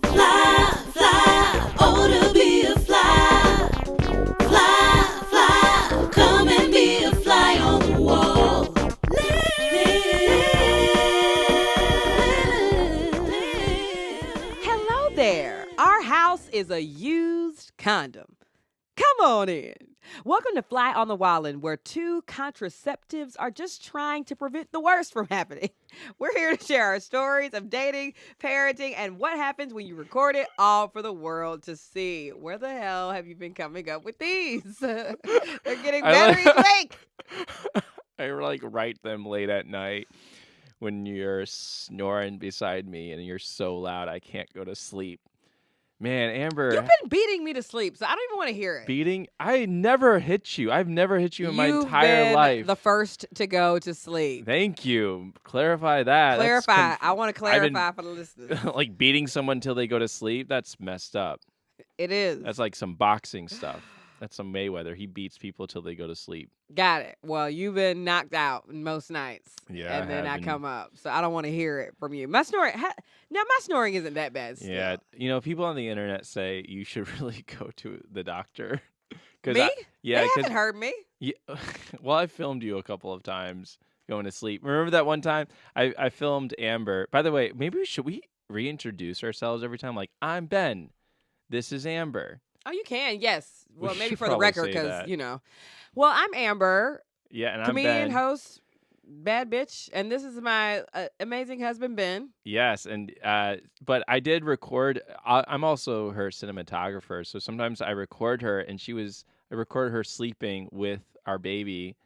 Fly, fly, oh to be a fly. Fly, fly, come and be a fly on the wall. Hello there. Our house is a used condom. Come on in. Welcome to Fly on the Wallin, where two contraceptives are just trying to prevent the worst from happening. We're here to share our stories of dating, parenting, and what happens when you record it all for the world to see. Where the hell have you been coming up with these? They're getting better each week. I write them late at night when you're snoring beside me and you're so loud I can't go to sleep. Man, Amber. You've been beating me to sleep, so I don't even want to hear it. Beating? I never hit you. I've never hit you in my entire been life. The first to go to sleep. Thank you. Clarify that. Clarify. I want to clarify for the listeners. Like beating someone till they go to sleep, that's messed up. It is. That's like some boxing stuff. That's some Mayweather. He beats people till they go to sleep. Got it. Well, you've been knocked out most nights. Yeah, and then I been. come up. So I don't want to hear it from you. My snoring, my snoring isn't that bad still. Yeah. People on the internet say you should really go to the doctor. Me? They haven't heard me. Yeah, well, I filmed you a couple of times going to sleep. Remember that one time I filmed Amber? By the way, maybe should we reintroduce ourselves every time? Like, I'm Ben. This is Amber. Oh, you can, yes. Well, We maybe should for the probably record, say because, that. Well, I'm Amber, Yeah, and comedian, I'm Ben. host, bad bitch, and this is my amazing husband, Ben. Yes, and but I did record. I'm also her cinematographer, so sometimes I record her, and I recorded her sleeping with our baby,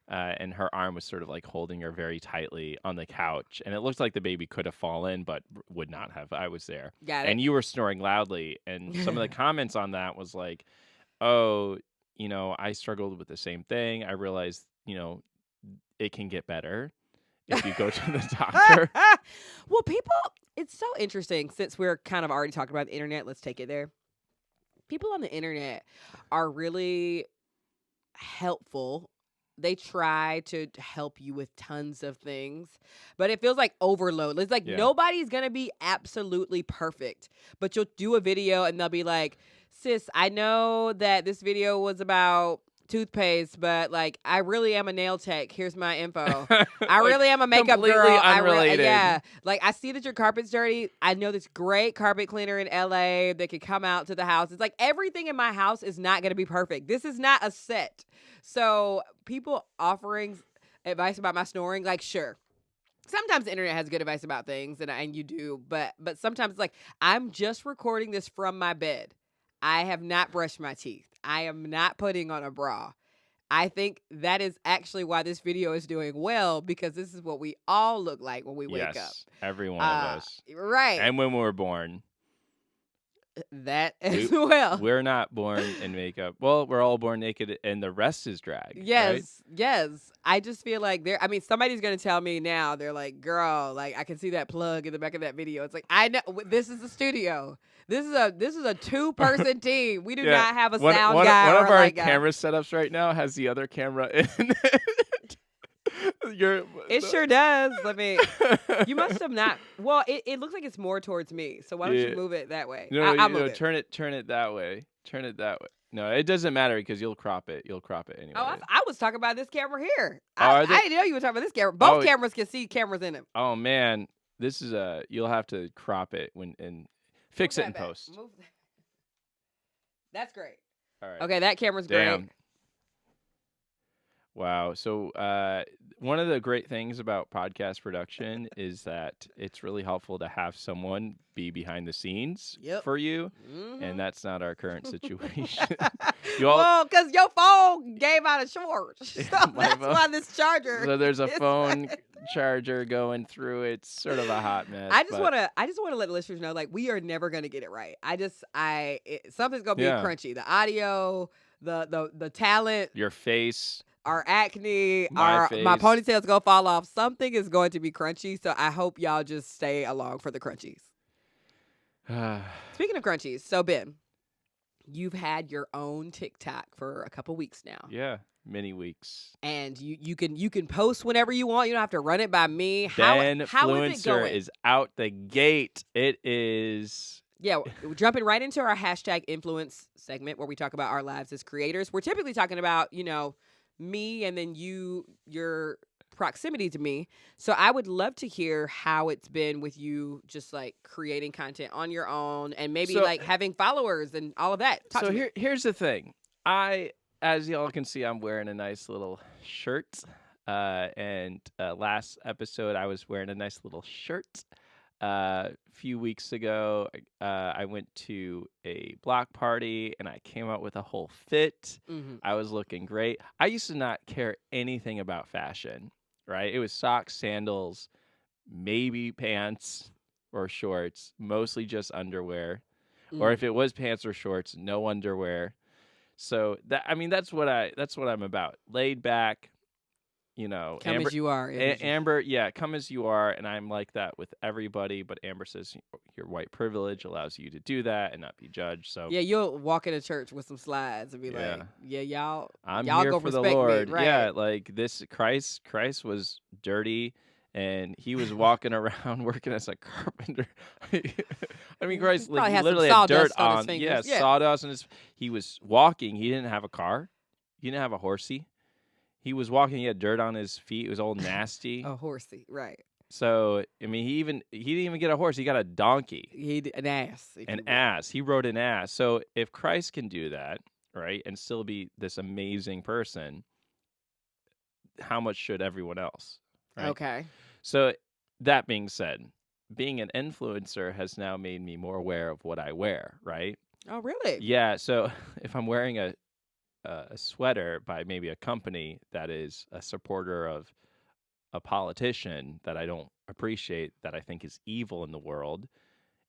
and her arm was sort of like holding her very tightly on the couch, and it looked like the baby could have fallen, but would not have. I was there. Got it. And you were snoring loudly, and some of the comments on that was like, oh, I struggled with the same thing. I realized, it can get better if you go to the doctor. Well, it's so interesting since we're kind of already talking about the internet. Let's take it there. People on the internet are really helpful. They try to help you with tons of things, but it feels like overload. It's like nobody's going to be absolutely perfect, but you'll do a video and they'll be like, sis, I know that this video was about toothpaste, but like I really am a nail tech. Here's my info. I really am a makeup completely girl. unrelated. Like I see that your carpet's dirty. I know this great carpet cleaner in LA that could come out to the house. It's like everything in my house is not going to be perfect. This is not a set. So people offering advice about my snoring, like sure. Sometimes the internet has good advice about things, and you do, but sometimes it's like I'm just recording this from my bed. I have not brushed my teeth. I am not putting on a bra. I think that is actually why this video is doing well, because this is what we all look like when we wake up. Yes, every one of us. Right. And when we were born. That as well. We're not born in makeup. Well, we're all born naked, and the rest is drag. Yes, right? yes. I just feel like somebody's going to tell me now, they're like, girl, like I can see that plug in the back of that video. It's like, I know this is the studio. This is a 2-person team. We do not have a sound guy. One of our guy. camera setups right now has the other camera in it. It sure does. You must have not. Well, it looks like it's more towards me. So why don't you move it that way? I'll move it. Turn it that way. Turn it that way. No, it doesn't matter because you'll crop it. You'll crop it anyway. Oh, I was talking about this camera here. I didn't know you were talking about this camera. Both cameras can see cameras in them. Oh man, this is you'll have to crop it and fix it in post. That's great. All right. Okay, that camera's Damn. great. Wow. So one of the great things about podcast production is that it's really helpful to have someone be behind the scenes for you. Mm-hmm. And that's not our current situation. Well, because your phone gave out a short. So that's why this charger. So there's a phone charger going through. It's sort of a hot mess. I just want to let listeners know, like, we are never going to get it right. Something's going to be crunchy. The audio, the talent. Your face. Our acne, my ponytail's gonna fall off. Something is going to be crunchy, so I hope y'all just stay along for the crunchies. Speaking of crunchies, so Ben, you've had your own TikTok for a couple weeks now. Yeah, many weeks. And you can post whenever you want. You don't have to run it by me. Ben how is it Fluencer going? is out the gate. It is Yeah, we're jumping right into our hashtag influence segment where we talk about our lives as creators. We're typically talking about, me and then your proximity to me. So I would love to hear how it's been with you just like creating content on your own and maybe So like having followers and all of that. Talk so to me. here's the thing. As y'all can see, I'm wearing a nice little shirt. And last episode, I was wearing a nice little shirt. A few weeks ago, I went to a block party and I came out with a whole fit. Mm-hmm. I was looking great. I used to not care anything about fashion, right? It was socks, sandals, maybe pants or shorts, mostly just underwear. Or if it was pants or shorts, no underwear. So that's what I'm about. Laid back, Come Amber, as you are. Amber, yeah, come as you are, and I'm like that with everybody. But Amber says your white privilege allows you to do that and not be judged. So Yeah, you'll walk into church with some slides and be Yeah. like, "Yeah, y'all, I'm y'all here go for the respect Lord. me." Right? Yeah, like this Christ was dirty and he was walking around working as a carpenter. I mean, Christ Probably like had some literally had dirt sawdust on his on. fingers. Yeah, Yeah. sawdust on his. He was walking. He didn't have a car. He didn't have a horsey. He was walking. He had dirt on his feet. It was all nasty. A horsey, right? So I mean, he didn't even get a horse. He got a donkey, An ass. if an you will. ass. He rode an ass. So if Christ can do that, right, and still be this amazing person, how much should everyone else? Right? Okay. So that being said, being an influencer has now made me more aware of what I wear. Right? Oh, really? Yeah. So if I'm wearing a sweater by maybe a company that is a supporter of a politician that I don't appreciate, that I think is evil in the world,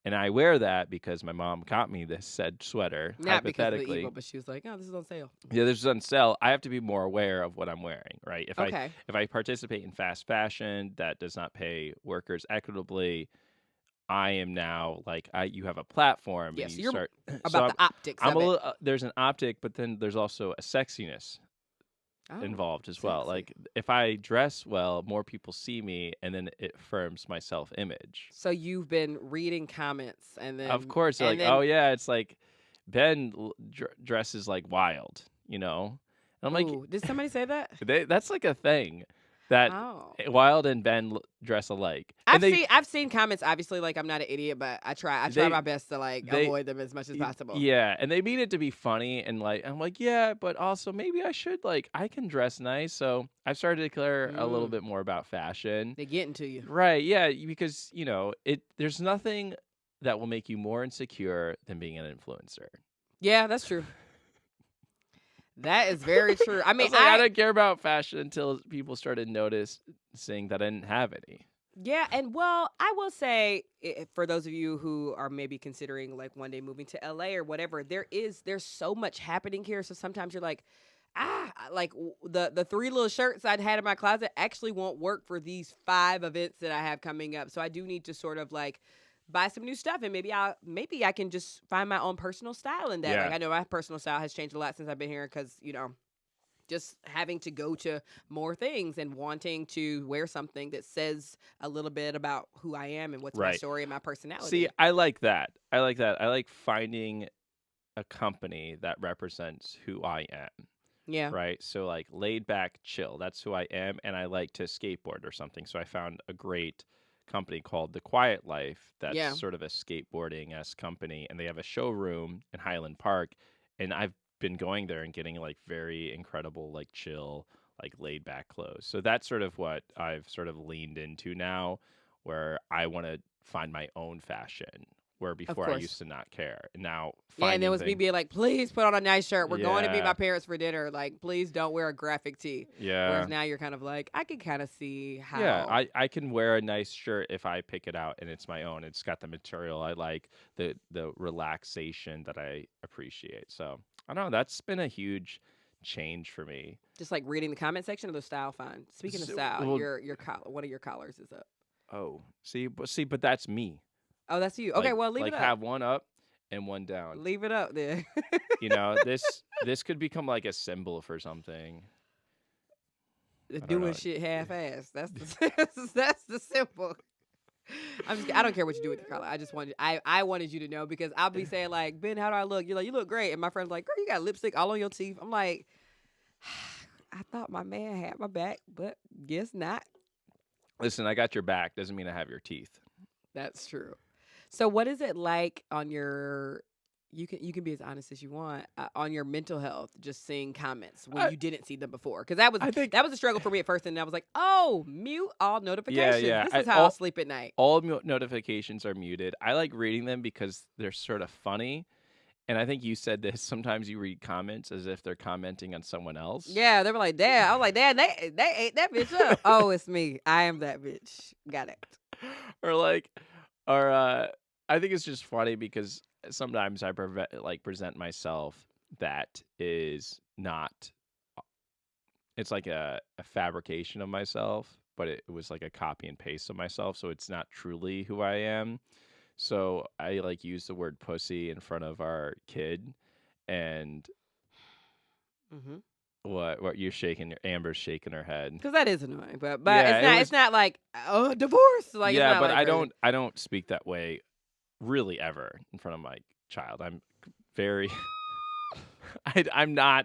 and I wear that because my mom got me this said sweater, Not because of the hypothetically. evil, but she was like, "Oh, this is on sale." Yeah, this is on sale. I have to be more aware of what I'm wearing, right? Okay. If I participate in fast fashion that does not pay workers equitably, I am now like you have a platform. Yes, and you you're start about the optics I'm of a it. little, there's an optic, but then there's also a sexiness Oh, involved as well. sexy. Like if I dress well, more people see me, and then it affirms my self-image. So you've been reading comments, and then Of course, they're and like, then, oh yeah, it's like Ben dresses like wild, And I'm like, ooh, did somebody say that? that's like a thing that Oh. Wild and Ben dress alike. And I've seen comments. Obviously, like I'm not an idiot, but I try They- my best to like they- avoid them as much as possible. Yeah, and they mean it to be funny, and like I'm like, yeah, but also maybe I should I can dress nice. So I've started to care a little bit more about fashion. They getting to you. Right? Yeah, because there's nothing that will make you more insecure than being an influencer. Yeah, that's true. That is very true. I I mean, was like, I didn't care about fashion until people started noticing that I didn't have any. yeah, and well, I will say for those of you who are maybe considering like one day moving to LA or whatever, there's so much happening here. So sometimes you're like, the 3 little shirts I'd had in my closet actually won't work for these 5 events that I have coming up. So I do need to sort of like buy some new stuff, and maybe I can just find my own personal style in that. Yeah. Like I know my personal style has changed a lot since I've been here because just having to go to more things and wanting to wear something that says a little bit about who I am and what's my Right. story and my personality. See, I like that. I like finding a company that represents who I am. yeah. Right? So like laid back, chill. That's who I am, and I like to skateboard or something. So I found a great company called The Quiet Life that's Yeah. sort of a skateboarding-esque company, and they have a showroom in Highland Park, and I've been going there and getting like very incredible, like chill, like laid back clothes. So that's sort of what I've sort of leaned into now, where I want to find my own fashion. Where before I course. used to not care. And now Yeah, and there finding was me things- being like, please put on a nice shirt. We're going to meet Yeah. my parents for dinner. Like, please don't wear a graphic tee. Yeah. Whereas now you're kind of like, I can kind of see how. Yeah, I can wear a nice shirt if I pick it out and it's my own. It's got the material I like, the relaxation that I appreciate. So I don't know. That's been a huge change for me. Just like reading the comment section of the style find. Speaking of So- style, well- your one of your collars is up. Oh, but that's me. Oh, that's you. Okay, Like- well leave like it up. have one up and one down. Leave it up there. This could become like a symbol for something. don't Doing know. shit half-assed. That's the that's the symbol. I don't care what you do with your color. I wanted you to know because I'll be saying like, Ben, how do I look? You're like, you look great. And my friend's like, girl, you got lipstick all on your teeth. I'm like, I thought my man had my back, but guess not. Listen, I got your back. Doesn't mean I have your teeth. That's true. So what is it like on your you can be as honest as you want on your mental health just seeing comments when you didn't see them before? Because that was a struggle for me at first, and I was like, oh, mute all notifications. Yeah. This is how I'll sleep at night. All notifications are muted. I like reading them because they're sort of funny. And I think you said this. Sometimes you read comments as if they're commenting on someone else. Yeah, they were like, Dad. I was like, Dad, they ate that bitch up. Oh, it's me. I am that bitch. Got it. Or I think it's just funny because sometimes I present myself that is not. It's like a fabrication of myself, but it was like a copy and paste of myself, so it's not truly who I am. So I like use the word pussy in front of our kid, and what you're shaking? Amber's shaking her head because that is annoying, but Yeah, it's not like divorce. Like yeah, it's not but like I don't speak that way really ever in front of my child. I'm very I'm not.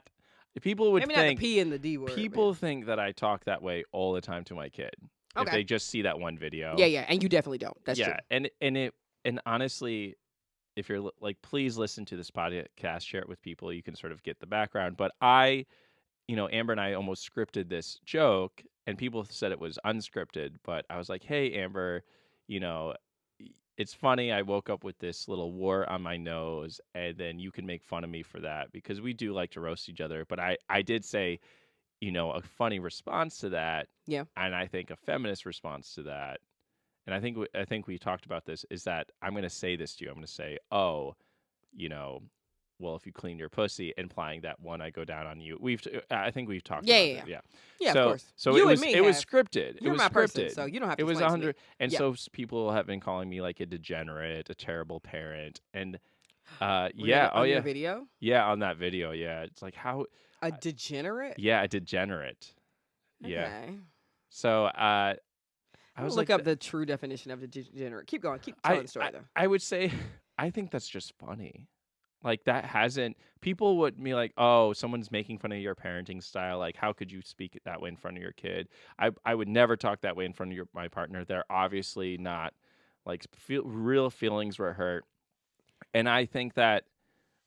People would maybe think not the P and the D word. people think that I talk that way all the time to my kid. If Okay. they just see that one video. Yeah, and you definitely don't. That's true. And honestly, if you're like, please listen to this podcast, share it with people. You can sort of get the background. But Amber and I almost scripted this joke, and people said it was unscripted. But I was like, hey, Amber, it's funny. I woke up with this little wart on my nose, and then you can make fun of me for that because we do like to roast each other. But I did say, a funny response to that. Yeah. And I think a feminist response to that. And I think we talked about this, is that I'm going to say this to you. I'm going to say, well, if you clean your pussy, implying that one, I go down on you. I think we've talked about it. Yeah. Yeah, so, of course. So you it was and me it was scripted. You're it was my scripted. person, so you don't have to. It was explain to 100, me. and so people have been calling me like a degenerate, a terrible parent, and On your video. Yeah, on that video. Yeah, it's like how a degenerate. Yeah, a degenerate. Okay. Yeah. So I was look like, up the true definition of degenerate. Keep going. Keep telling the story though. I would say, I think that's just funny. Like people would be like, oh, someone's making fun of your parenting style. Like, how could you speak that way in front of your kid? I would never talk that way in front of my partner. They're obviously not like real feelings were hurt. And I think that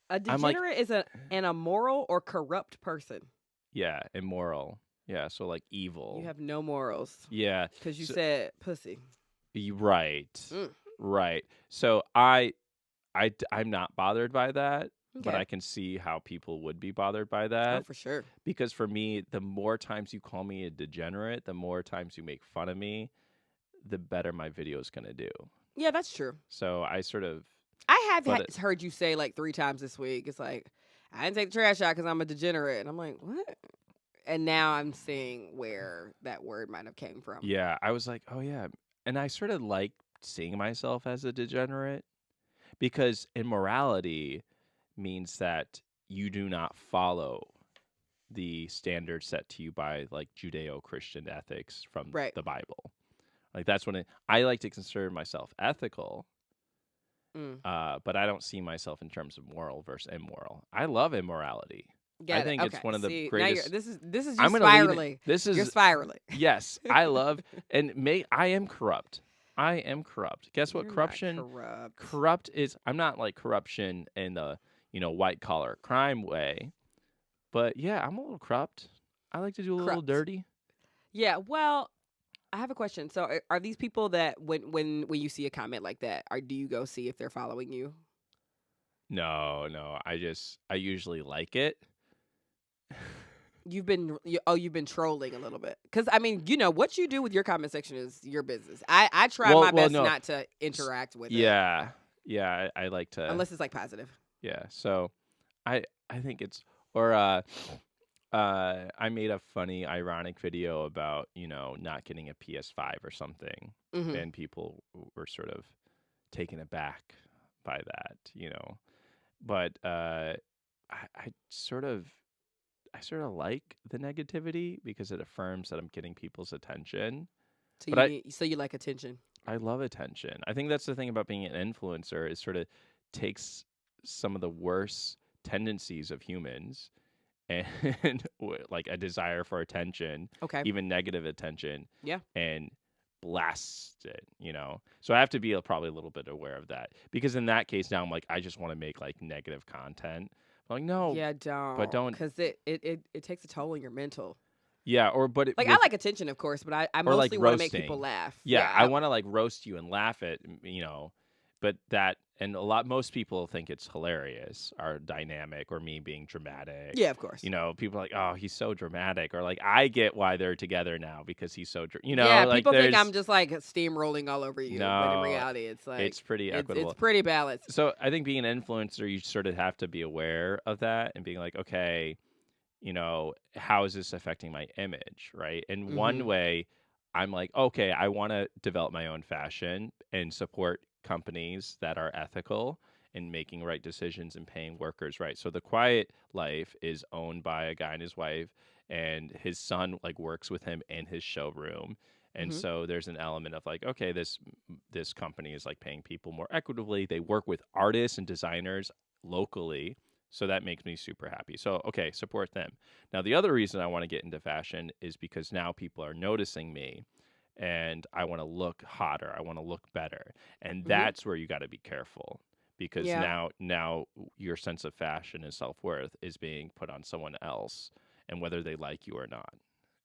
a degenerate is an immoral or corrupt person. Yeah, immoral. Yeah, so like evil. You have no morals. Yeah. Because you said pussy. Right. Right. So I'm not bothered by that, but Okay. I can see how people would be bothered by that. Oh, for sure. Because for me, the more times you call me a degenerate, the more times you make fun of me, the better my video is going to do. Yeah, that's true. So I sort of... I have heard you say like 3 times this week. It's like, I didn't take the trash out because I'm a degenerate. And I'm like, what? And now I'm seeing where that word might have came from. Yeah, I was like, oh yeah. And I sort of like seeing myself as a degenerate because immorality means that you do not follow the standards set to you by like Judeo-Christian ethics from the Bible. Like that's when I like to consider myself ethical. But I don't see myself in terms of moral versus immoral. I love immorality. I think it's one of the greatest. This is you spiraling. You're spiraling. Yes, I love I am corrupt. I am corrupt. Guess what? You're Corruption. not corrupt. Corrupt is. I'm not like corruption in the white collar crime way, but yeah, I'm a little corrupt. I like to do a little dirty. Yeah. Well, I have a question. So, are these people that when you see a comment like that, do you go see if they're following you? No. I usually like it. You've been trolling a little bit because I mean what you do with your comment section is your business. I try my best not to interact with it. Yeah, I like to unless it's like positive. Yeah, so I think it's I made a funny ironic video about not getting a PS5 or something, and people were sort of taken aback by that, but I sort of like the negativity because it affirms that I'm getting people's attention. So you like attention? I love attention. I think that's the thing about being an influencer is sort of takes some of the worst tendencies of humans and like a desire for attention, Okay. even negative attention, Yeah. and blasts it, So I have to be probably a little bit aware of that because in that case now I'm like, I just want to make like negative content. I'm like, no, Yeah, don't. but don't. Because it takes a toll on your mental. Yeah, but Like, I like attention, of course, but I or like mostly want to make people roasting. laugh. Yeah, I want to like roast you and laugh at, but and most people think it's hilarious, our dynamic or me being dramatic. Yeah, of course. People are like, oh, he's so dramatic, or like, I get why they're together now because he's so, yeah, like people think I'm just like steamrolling all over you, but in No, reality, it's like it's pretty equitable. It's pretty balanced. So I think being an influencer, you sort of have to be aware of that and being like, okay, how is this affecting my image, right? And one way I'm like, okay, I want to develop my own fashion and support companies that are ethical and making right decisions and paying workers right. So The Quiet Life is owned by a guy and his wife, and his son like works with him in his showroom. And so there's an element of like, okay, this company is like paying people more equitably. They work with artists and designers locally. So that makes me super happy. So, okay, support them. Now, the other reason I want to get into fashion is because now people are noticing me and I want to look hotter. I want to look better. And that's where you got to be careful because now your sense of fashion and self-worth is being put on someone else and whether they like you or not.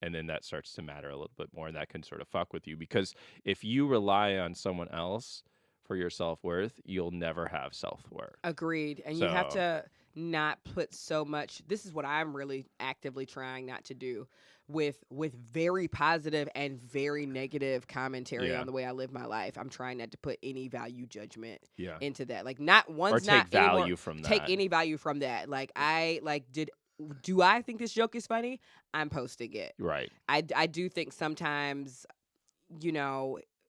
And then that starts to matter a little bit more, and that can sort of fuck with you because if you rely on someone else for your self-worth, you'll never have self-worth. Agreed. And you have to not put so much. This is what I'm really actively trying not to do with very positive and very negative commentary on the way I live my life. I'm trying not to put any value judgment into that. Like not one's or take not value anymore, from that. Take any value from that. Like do I think this joke is funny? I'm posting it. Right. I do think sometimes,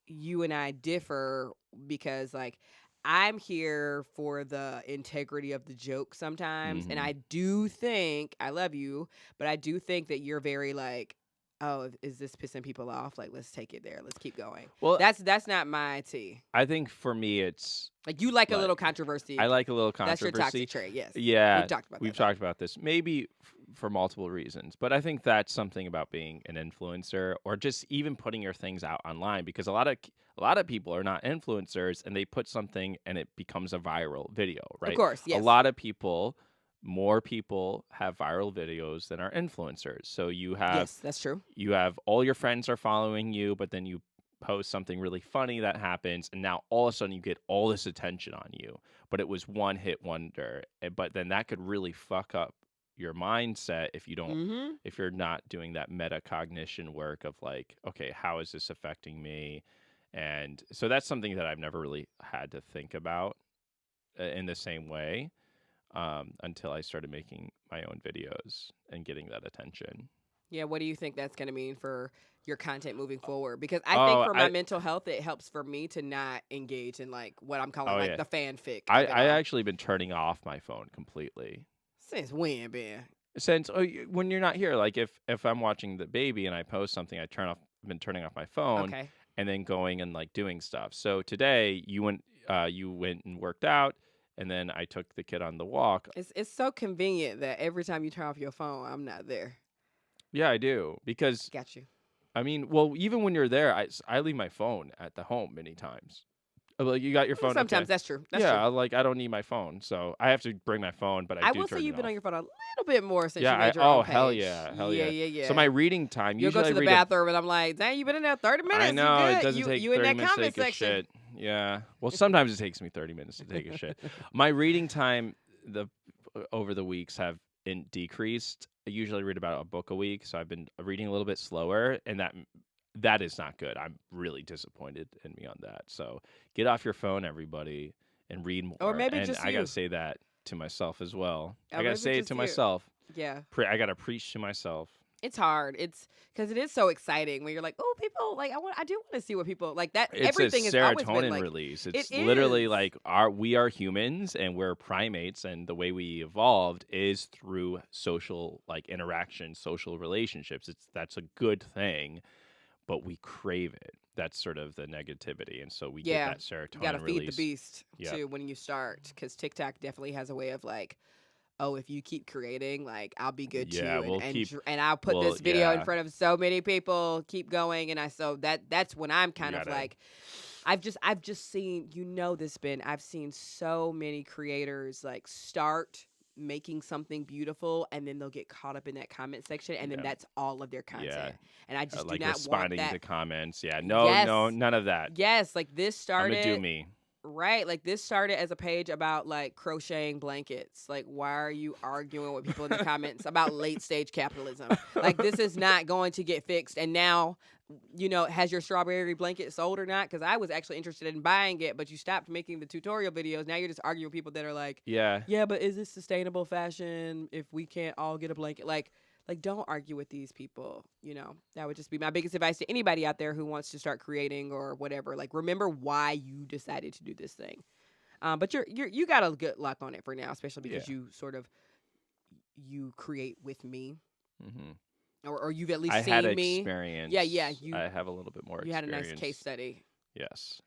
you and I differ because like I'm here for the integrity of the joke sometimes. And I do think, I love you, but I do think that you're very like, oh, is this pissing people off? Like, let's take it there. Let's keep going. Well, that's not my tea. I think for me, it's like you like a little controversy. I like a little controversy. That's your toxic trait, yes. Yeah. We've talked about this. Maybe for multiple reasons. But I think that's something about being an influencer or just even putting your things out online because a lot of people are not influencers and they put something and it becomes a viral video, right? Of course, yes. A lot of people, more people have viral videos than are influencers. So you have yes, that's true. You have all your friends are following you, but then you post something really funny that happens, and now all of a sudden you get all this attention on you. But it was one hit wonder. But then that could really fuck up your mindset if you don't if you're not doing that metacognition work of like, okay, how is this affecting me? And so that's something that I've never really had to think about in the same way until I started making my own videos and getting that attention. Yeah, what do you think that's going to mean for your content moving forward? Because I think for my mental health, it helps for me to not engage in like what I'm calling the fanfic. I actually been turning off my phone completely. Since when, Ben? Since when you're not here, like if I'm watching the baby and I post something, I've been turning off my phone and then going and like doing stuff. So today you went and worked out, and then I took the kid on the walk. It's so convenient that every time you turn off your phone, I'm not there. Yeah, I do because got you. I mean, well, even when you're there, I leave my phone at the home many times. Like you got your phone. Sometimes that's true. That's true. Like I don't need my phone, so I have to bring my phone. But I do will say turn you've it been off. on your phone a little bit more since you made your own page. Hell yeah. So my reading time. You'll usually go to the bathroom and I'm like, dang, you've been in there 30 minutes. I know you it doesn't take you 30 in that minutes comment to take section. a shit. Yeah. Well, sometimes it takes me 30 minutes to take a shit. My reading time over the weeks have decreased. I usually read about a book a week, so I've been reading a little bit slower, and that is not good. I'm really disappointed in me on that. So get off your phone, everybody, and read more. Or maybe and just I gotta say that to myself as well. Or I gotta say it to myself. Yeah. I gotta preach to myself. It's hard. It's because it is so exciting when you're like, oh, people like I do want to see what people like that. It's everything a has always been serotonin like, release. It's it literally is. like we are humans and we're primates, and the way we evolved is through social like interaction, social relationships. That's a good thing. but we crave it. That's sort of the negativity, and so we Yeah, get that serotonin you gotta feed the release. beast Yep. too when you start, because TikTok definitely has a way of like, oh, if you keep creating, like I'll be good Yeah, too, we'll keep. and I'll put Well, this video in yeah, front of so many people, keep going, and so that's when I'm you kind of gotta. like, I've just seen, I've seen so many creators like start making something beautiful and then they'll get caught up in that comment section and then Yeah, that's all of their content, yeah. and I just do Like not want responding that. to comments. Yeah, no, Yes, none of that. yes, like this I'm gonna do started. me. Right, like this started as a page about like crocheting blankets. Like, why are you arguing with people in the comments about late stage capitalism? Like, this is not going to get fixed. And now, has your strawberry blanket sold or not? Because I was actually interested in buying it, but you stopped making the tutorial videos. Now you're just arguing with people that are like, Yeah, yeah, but is this sustainable fashion if we can't all get a blanket? Like, don't argue with these people. That would just be my biggest advice to anybody out there who wants to start creating or whatever. Like, remember why you decided to do this thing. But you got a good luck on it for now, especially because Yeah. you sort of you create with me, hmm or you've at least I seen had me. experience. Yeah, I have a little bit more you had a experience. nice case study. Yes.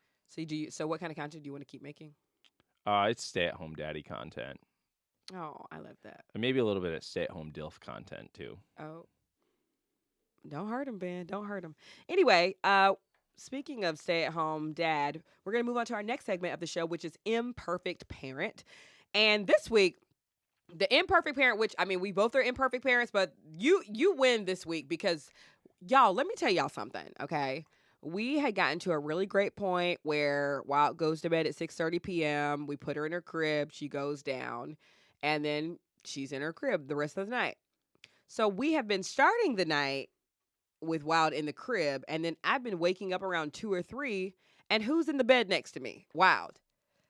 So what kind of content do you want to keep making? It's stay-at-home daddy content, Oh, I love that. and maybe a little bit of stay-at-home DILF content too. Oh, don't hurt him, Ben. Don't hurt him. Anyway, speaking of stay-at-home dad, we're going to move on to our next segment of the show, which is Imperfect Parent. And this week, the imperfect parent, which, I mean, we both are imperfect parents, but you win this week because, y'all, let me tell y'all something, okay? We had gotten to a really great point where Wild goes to bed at 6:30 p.m. We put her in her crib. She goes down, and then she's in her crib the rest of the night. So we have been starting the night with Wild in the crib, and then I've been waking up around 2 or 3, and who's in the bed next to me? Wild.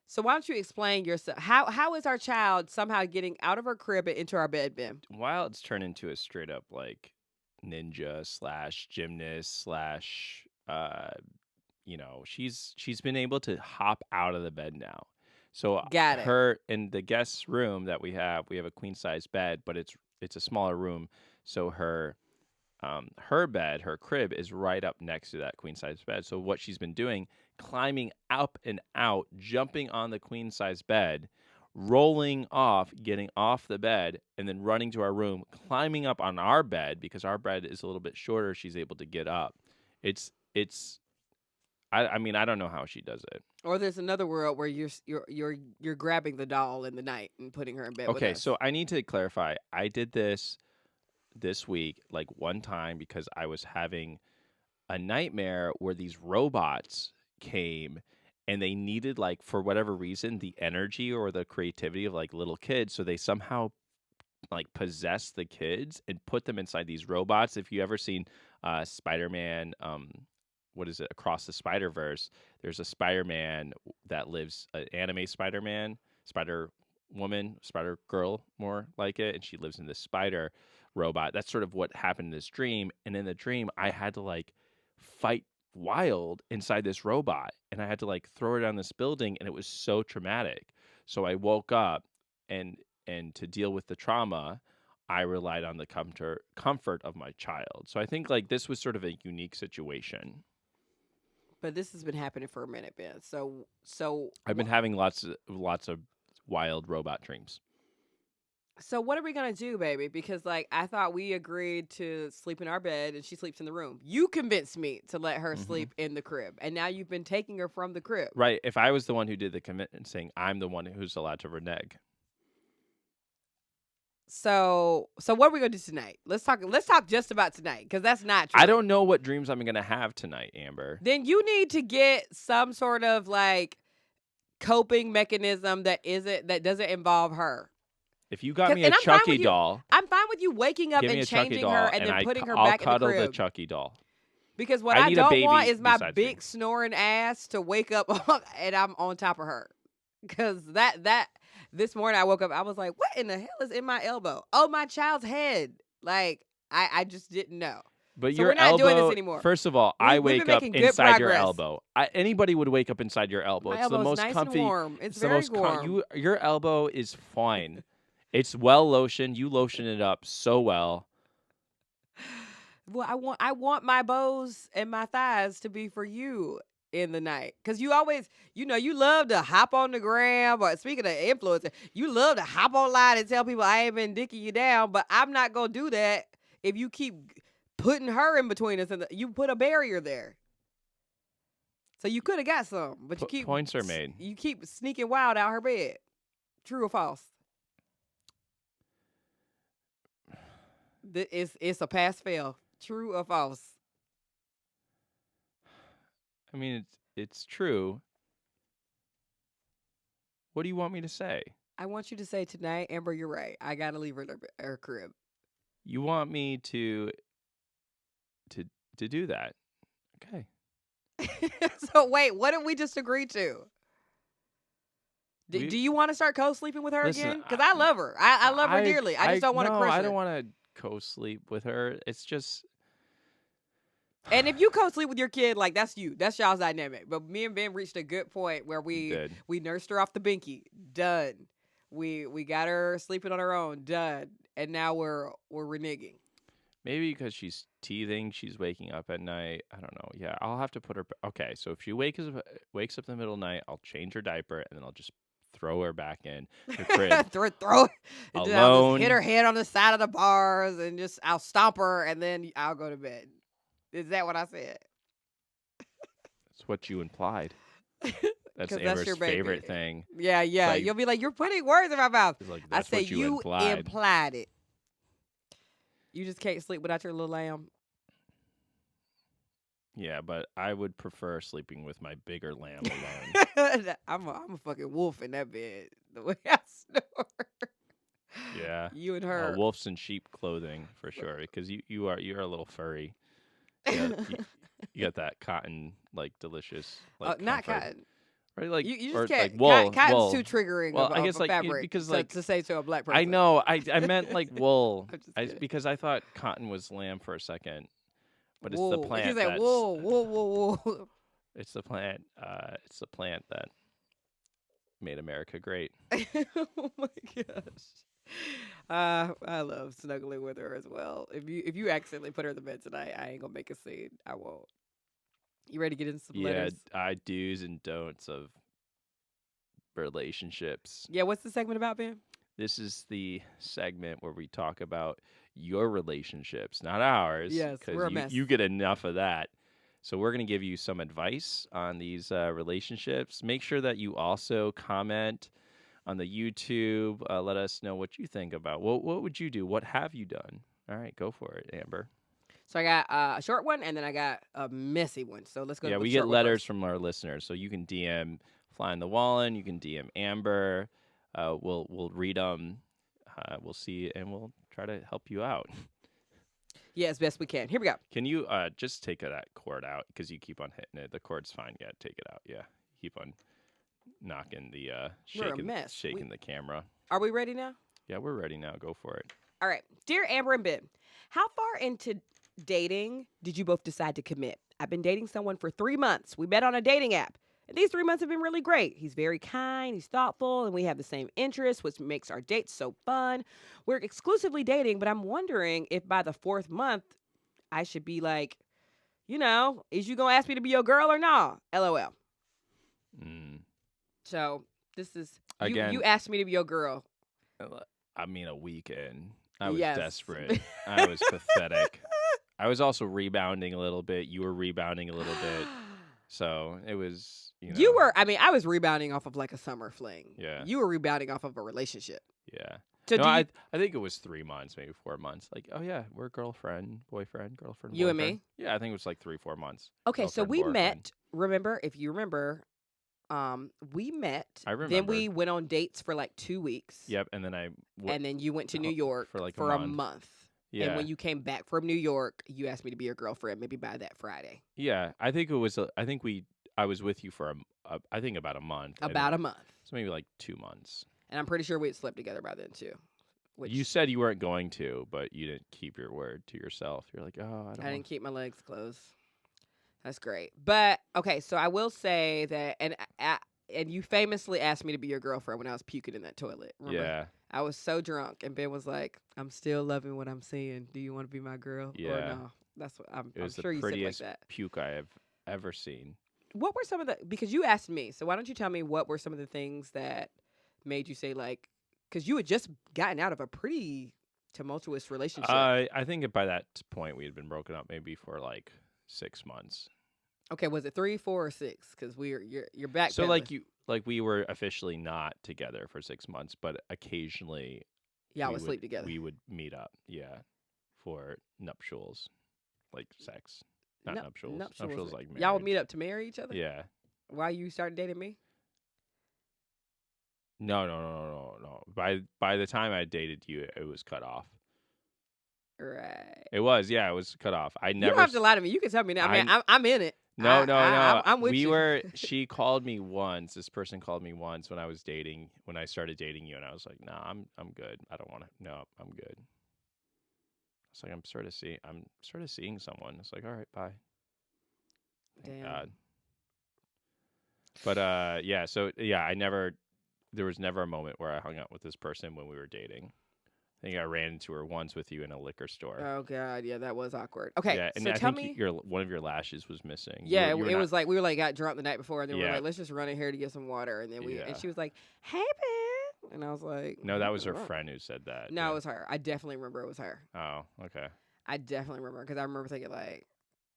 So why don't you explain yourself? How is our child somehow getting out of her crib and into our bed, Ben? Wild's turned into a straight up like ninja / gymnast / she's been able to hop out of the bed now. So Got it. her in the guest room that we have a queen size bed, but it's a smaller room. So her bed, her crib is right up next to that queen size bed. So what she's been doing, climbing up and out, jumping on the queen size bed, rolling off, getting off the bed, and then running to our room, climbing up on our bed because our bed is a little bit shorter. She's able to get up. I mean, I don't know how she does it. Or there's another world where you're grabbing the doll in the night and putting her in bed with Okay, us. so I need to clarify. I did this week like one time because I was having a nightmare where these robots came and they needed, like, for whatever reason, the energy or the creativity of like little kids, so they somehow like possessed the kids and put them inside these robots. If you ever seen Spider-Man, what is it, Across the Spider-Verse, there's a Spider-Man that lives, an anime Spider-Man, Spider-Woman, Spider-Girl more like it, and she lives in this spider robot. That's sort of what happened in this dream. And in the dream, I had to like fight Wild inside this robot, and I had to like throw her down this building, and it was so traumatic. So I woke up, and to deal with the trauma, I relied on the comfort of my child. So I think like this was sort of a unique situation. But this has been happening for a minute, Ben. So I've been having lots of wild robot dreams. So what are we gonna do, baby? Because like I thought we agreed to sleep in our bed and she sleeps in the room. You convinced me to let her sleep in the crib, and now you've been taking her from the crib. Right. If I was the one who did the convincing, I'm the one who's allowed to renege. So what are we gonna do tonight? Let's talk just about tonight, because that's not true. I don't know what dreams I'm gonna have tonight, Amber. Then you need to get some sort of like coping mechanism that doesn't involve her. If you got me a and I'm fine Chucky with you- doll, I'm fine with you waking up give me and a Chucky changing doll, her and then I'll putting her back cuddle in the the crib. Chucky doll. Because what I I need a don't baby want is my besides big me. snoring ass to wake up and I'm on top of her. Because that this morning I woke up, I was like, what in the hell is in my elbow? Oh, my child's head. Like, I just didn't know. But So your we're not elbow, doing this anymore. First of all, We've I been wake up making good inside your progress. elbow. Anybody would wake up inside your elbow. My It's the elbow's most nice comfy. and warm. It's the very most warm. Your elbow is fine. It's well lotioned. You lotion it up so well. Well, I want my bows and my thighs to be for you in the night. Cause you always, you love to hop on the gram. Or speaking of influencer, you love to hop online and tell people I ain't been dicking you down. But I'm not gonna do that if you keep putting her in between us and you put a barrier there. So you could have got some, but you keep points are made. You keep sneaking wild out her bed. True or false? It's a pass fail. True or false? I mean, it's true. What do you want me to say? I want you to say tonight, Amber, you're right. I gotta leave her crib. You want me to do that? Okay. So wait, what did we just agree to? Do you want to start co-sleeping with her again? Because I love her. I love her dearly. I just don't want to crush her. I don't want to co-sleep with her. It's just. And if you co-sleep with your kid, like that's you. That's y'all's dynamic. But me and Ben reached a good point where we nursed her off the binky. Done. We got her sleeping on her own. Done. And now we're reneging. Maybe because she's teething, she's waking up at night. I don't know. Yeah, I'll have to put her. Okay, so if she wakes up in the middle of the night, I'll change her diaper and then I'll just throw her back in the crib. throw alone. I'll just hit her head on the side of the bars and I'll stomp her and then I'll go to bed. Is that what I said? That's what you implied. That's That's Amber's your baby. favorite thing. Yeah. Like, you'll be like, you're putting words in my mouth. Like, I say what you implied it. You just can't sleep without your little lamb. Yeah, but I would prefer sleeping with my bigger lamb alone. I'm a fucking wolf in that bed. The way I snore. Yeah. You and her. Wolves in sheep clothing for sure, because you're a little furry. You got that cotton, like delicious. Like not comfort. Cotton. Right, like you or just can't. like wool. Cotton's wool. too triggering. Well, of, I guess of like fabric because to, like to say to a black person. I know. I meant like wool. Because I thought cotton was lamb for a second, but wool. it's the plant. He's like wool. It's the plant. It's the plant that made America great. Oh my gosh. I love snuggling with her as well. If you accidentally put her in the bed tonight, I ain't gonna make a scene. I won't. You ready to get into some letters? Yeah, do's and don'ts of relationships. Yeah, what's the segment about, Ben? This is the segment where we talk about your relationships, not ours. Yes, we're a mess. You get enough of that. So we're going to give you some advice on these relationships. Make sure that you also comment on the YouTube. Let us know what you think about. What would you do? What have you done? All right, go for it, Amber. So I got a short one, and then I got a messy one. So let's go. Yeah, to the we short get one letters first. from our listeners, so you can DM Flying the Wallin. You can DM Amber. We'll read them. We'll see, and we'll try to help you out. Yeah, as best we can. Here we go. Can you just take that cord out because you keep on hitting it? The cord's fine. Yeah, take it out. Yeah, keep on knocking the We're a mess. shaking the camera. Are we ready now? Yeah, we're ready now. Go for it. All right. Dear Amber and Ben, how far into dating did you both decide to commit? I've been dating someone for 3 months. We met on a dating app. And these 3 months have been really great. He's very kind, he's thoughtful, and we have the same interests, which makes our dates so fun. We're exclusively dating, but I'm wondering if by the 4th month, I should be like, is you going to ask me to be your girl or not? LOL. So this is, you asked me to be your girl. I mean, a weekend. I was Yes. desperate. I was pathetic. I was also rebounding a little bit. You were rebounding a little bit. So it was, You were, I was rebounding off of like a summer fling. Yeah. You were rebounding off of a relationship. Yeah. So no, do I think it was 3 months, maybe 4 months. Like, oh yeah, we're girlfriend, boyfriend, girlfriend. You and boyfriend. me? Yeah, I think it was like 3-4 months. Okay, so Girlfriend, we boyfriend. met. Remember, if you remember, we met. I Then remember. we went on dates for like 2 weeks. Yep, and then And then you went to New York for like for a a month. Yeah. And when you came back from New York, you asked me to be your girlfriend. Maybe by that Friday. Yeah, I think it was. I was with you for I think about a month. About a month. So maybe like 2 months. And I'm pretty sure we had slept together by then too. Which You said you weren't going to, but you didn't keep your word to yourself. You're like, oh, I didn't keep my legs closed. That's great. But okay, so I will say that, and you famously asked me to be your girlfriend when I was puking in that toilet. Remember? Yeah. I was so drunk, and Ben was like, "I'm still loving what I'm seeing. Do you want to be my girl or Yeah. no?" That's what It I'm was sure the you said it like prettiest that. puke I have ever seen. What were some of the, because you asked me, so why don't you tell me what were some of the things that made you say, like, because you had just gotten out of a pretty tumultuous relationship. I think by that point we had been broken up maybe for like 6 months. Okay, was it 3, 4, or 6? Because you're back. So we were officially not together for 6 months, but occasionally y'all would sleep together. we would meet up, for nuptials, like sex, not nuptials. Nuptials like marriage. Y'all would meet up to marry each other. Yeah. Why you started dating me? No. By the time I dated you, it was cut off. Right. It was, it was cut off. I You never. don't have to lie to me. You can tell me now. I mean, I'm in it. No. I'm with you. She called me once. This person called me once when I started dating you, and I was like, "Nah, I'm good. I don't want to. No, I'm good." It's like I'm sort of seeing someone. It's like, all right, bye. Thank God. But there was never a moment where I hung out with this person when we were dating. I think I ran into her once with you in a liquor store. Oh God, yeah, that was awkward. Okay, yeah, and so I tell think me. one of your lashes was missing. Yeah, it was like we got drunk the night before, and then we were Yeah. like, let's just run in here to get some water, and then and she was like, hey, babe, and I was like, no, that was her friend who said that. No, it was her. I definitely remember it was her. Oh, okay. I definitely remember because I remember thinking like,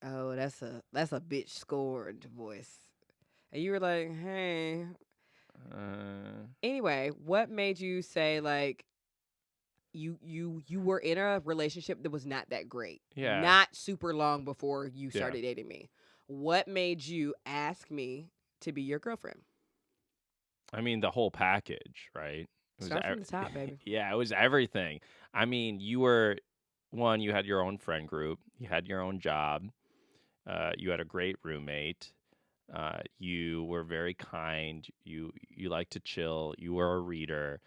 oh, that's a bitch scored voice, and you were like, hey. Anyway, what made you say like you were in a relationship that was not that great? Yeah. Not super long before you started dating me. What made you ask me to be your girlfriend? I mean, the whole package, right? Start from the top, baby. Yeah, it was everything. I mean, you had your own friend group, you had your own job, you had a great roommate. You were very kind. You liked to chill. You were a reader.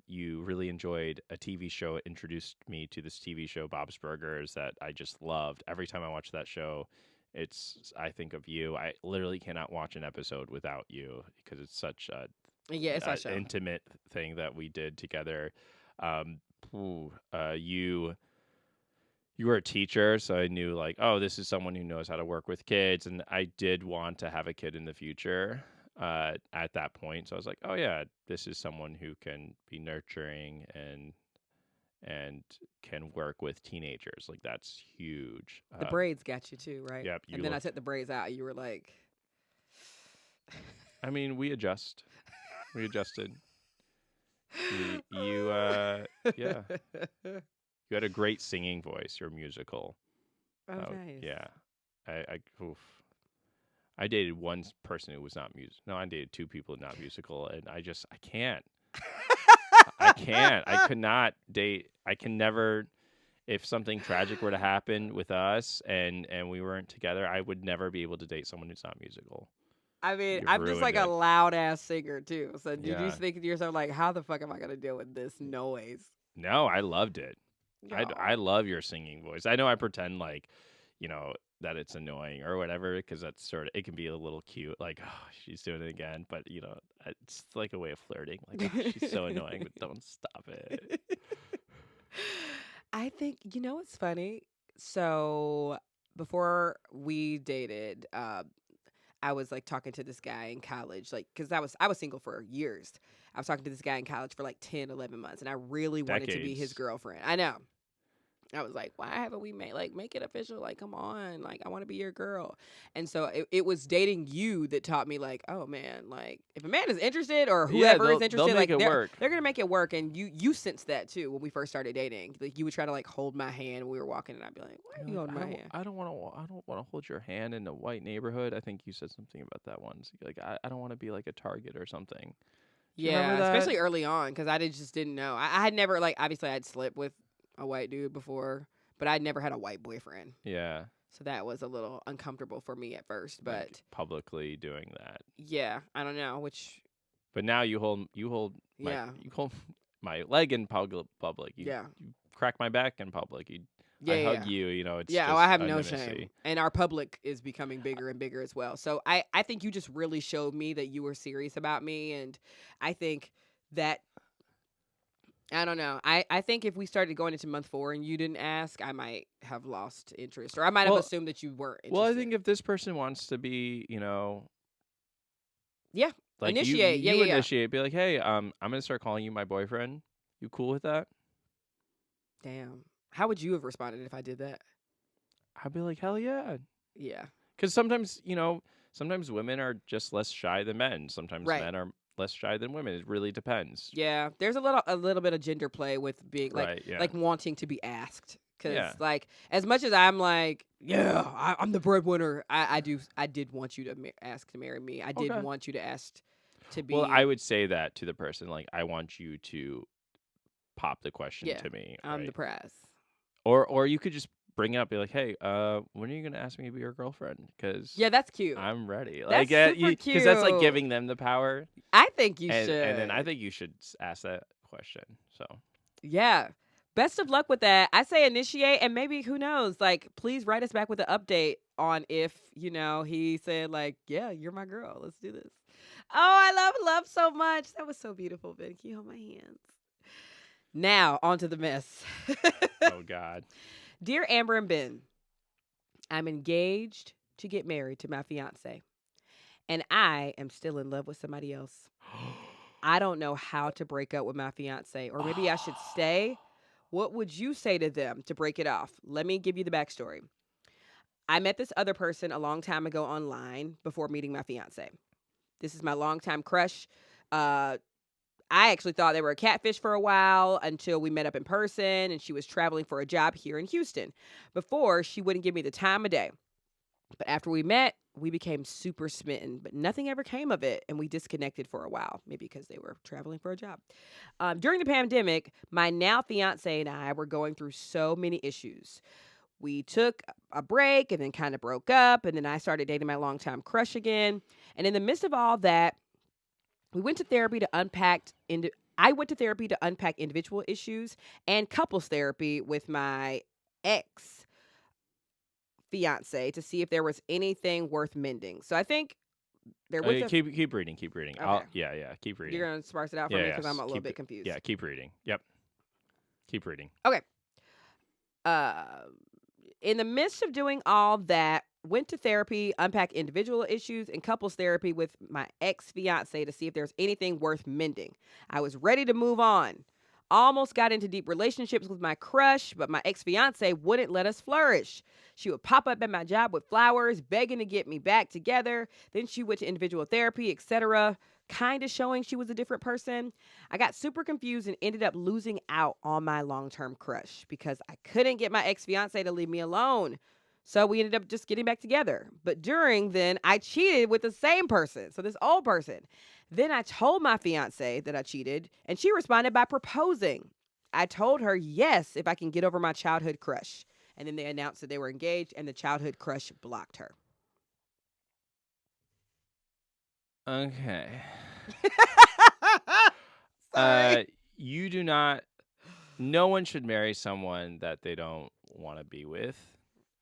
You really enjoyed a TV show. It introduced me to this TV show, Bob's Burgers, that I just loved. Every time I watch that show, I think of you. I literally cannot watch an episode without you because it's such a it's our show. Intimate thing that we did together. You were a teacher, so I knew like, oh, this is someone who knows how to work with kids, and I did want to have a kid in the future at that point. So I was like, oh yeah, this is someone who can be nurturing and can work with teenagers. Like that's huge. The braids got you too, right? Yep. And then I took the braids out. You were like, I mean, we adjusted. Yeah. You had a great singing voice. You're musical. Oh, nice. Yeah. I dated one person who was not musical. No, I dated 2 people not musical, and I can't. I can't. I could not date. I can never. If something tragic were to happen with us and we weren't together, I would never be able to date someone who's not musical. I mean, You've I'm just like ruined a it. loud ass singer too. So did Yeah. you think to yourself like, how the fuck am I gonna deal with this noise? No, I loved it. No. I love your singing voice. I know I pretend like, that it's annoying or whatever because that's it can be a little cute. Like, oh, she's doing it again. But, it's like a way of flirting. Like, oh, she's so annoying, but don't stop it. I think, it's funny. So before we dated, I was like talking to this guy in college, like, because I was single for years. I was talking to this guy in college for like 10, 11 months, and I really wanted to be his Decades. girlfriend. I know. I was like, why haven't we make it official? Like, come on. Like, I want to be your girl. And so it was dating you that taught me, like, oh, man, like, if a man is interested or whoever is interested, they'll make it work. They're going to make it work. And you sensed that, too, when we first started dating. Like, you would try to, like, hold my hand when we were walking, and I'd be like, why are you holding my hand? I don't want to hold your hand in a white neighborhood. I think you said something about that once. Like, I don't want to be like a Target or something. Do you remember that? Especially early on, because I just didn't know. I had never, like, obviously I'd slept with a white dude before, but I'd never had a white boyfriend. Yeah. So that was a little uncomfortable for me at first, but like publicly doing that. Yeah, I don't know which. But now you hold my leg in public. You crack my back in public. I hug you. It's just I have no intimacy. shame, and our public is becoming bigger and bigger as well. So I think you just really showed me that you were serious about me, and I think that I don't know. I think if we started going into month 4 and you didn't ask, I might have lost interest, or I might have Well, assumed that you weren't interested. well, I think if this person wants to be, yeah, like initiate. you Yeah. initiate, be like, hey, I'm gonna start calling you my boyfriend. You cool with that? Damn. How would you have responded if I did that? I'd be like, hell yeah. Yeah. Because sometimes, sometimes women are just less shy than men. Sometimes Right. men are less shy than women. It really depends. Yeah. There's a little bit of gender play with being Right, yeah. like wanting to be asked. Because Yeah. like as much as I'm like, yeah, I'm the breadwinner. I did want you to ask to marry me. I did Okay. want you to ask to be. Well, I would say that to the person, like, I want you to pop the question Yeah, to me. I'm right? the prize. Or you could just bring it up, be like, hey, when are you gonna ask me to be your girlfriend? Because Yeah, that's cute. I'm ready. That's Like, super because that's like cute. giving them the power. I think you and, should. And then I think you should ask that question. So Yeah. Best of luck with that. I say initiate, and maybe who knows? Like, please write us back with an update on if he said like, yeah, you're my girl. Let's do this. Oh, I love so much. That was so beautiful, Ben. Can you hold my hands? Now on to the mess. oh God. Dear Amber and Ben, I'm engaged to get married to my fiance, and I am still in love with somebody else. I don't know how to break up with my fiance, or maybe I should stay. What would you say to them to break it off? Let me give you the backstory. I met this other person a long time ago online before meeting my fiance. This is my longtime crush. I actually thought they were a catfish for a while until we met up in person, and she was traveling for a job here in Houston. Before, she wouldn't give me the time of day. But after we met, we became super smitten, but nothing ever came of it, and we disconnected for a while, maybe because they were traveling for a job. During the pandemic, my now fiance and I were going through so many issues. We took a break and then kind of broke up, and then I started dating my longtime crush again. And in the midst of all that, we went to therapy to unpack. I went to therapy to unpack individual issues and couples therapy with my ex fiance to see if there was anything worth mending. So I think there was keep reading. Keep reading. Okay. Yeah. Keep reading. You're gonna sparse it out for me because I'm a little keep bit it- confused. Yeah, keep reading. Yep. Keep reading. Okay. In the midst of doing all that, went to therapy, unpack individual issues, and couples therapy with my ex-fiance to see if there's anything worth mending. I was ready to move on. Almost got into deep relationships with my crush, but my ex-fiance wouldn't let us flourish. She would pop up at my job with flowers, begging to get me back together. Then she went to individual therapy, etc., kind of showing she was a different person. I got super confused and ended up losing out on my long-term crush because I couldn't get my ex-fiance to leave me alone. So we ended up just getting back together. But during then, I cheated with the same person. So this old person. Then I told my fiance that I cheated, and she responded by proposing. I told her yes if I can get over my childhood crush. And then they announced that they were engaged, and the childhood crush blocked her. Okay. Sorry. You do not. No one should marry someone that they don't want to be with,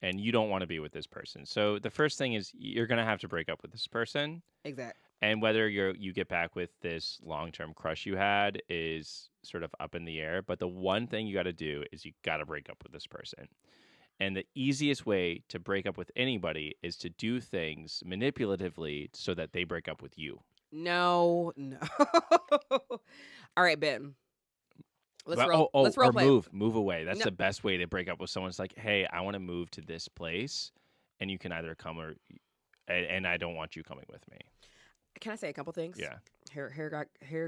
and you don't want to be with this person. So the first thing is you're gonna have to break up with this person. Exactly. And whether you get back with this long-term crush you had is sort of up in the air. But the one thing you got to do is you got to break up with this person. And the easiest way to break up with anybody is to do things manipulatively so that they break up with you. No. All right, Ben. Let's Or role play. move away. That's No. the best way to break up with someone. It's like, hey, I want to move to this place, and you can either come and I don't want you coming with me. Can I say a couple things? Yeah. Here